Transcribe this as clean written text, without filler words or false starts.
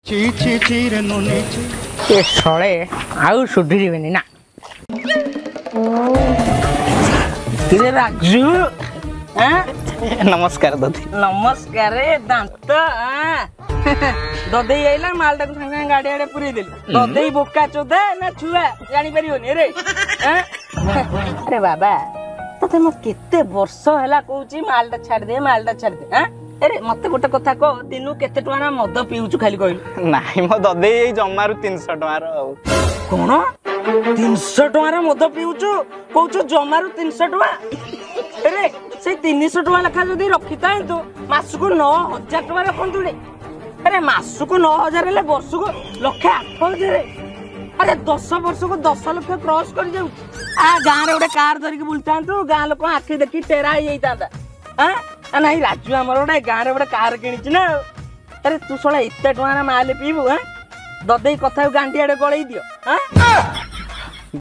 ଏ ଶଳେ ଆଉ ସୁଧୁରିବେନି ନା କିରେ ରାଜୁ नमस्कार ददी नमस्कार दांत ददेई आइला मालटा को संगे गाड़ी आड़े पुरे देली ददेई बोका चोदा ना छुआ जानि परियोनी रे अरे बाबा तते म केते वर्ष हैला कहूची मालटा छाड़ दे अरे मते गोटे कथा को दिनु केते टुआना मद पिउछु खाली कहलु नाही म ददेई जमारु 300 टकार कोन 300 टकार मद पिउछु कहूछु जमारु 300 टका अरे से 300 टका लखा जदी रखिता तो मासुको 9000 टका रखंतु रे अरे मासुको 9000 ले वर्षको लक्ष 8000 अरे 10 वर्ष को 10 लाख क्रॉस कर जाऊ आ गां रे ओडे कार धरि के बुलता तो गां लोक आखि देखि टेरा ही जाईता हां नहीं राजू हमर ओडे गां रे ओडे कार किनिछ ना अरे तू सोला इत्ते टका माल पीबू हां ददेई कथा गांडी आडे गळई दियो हां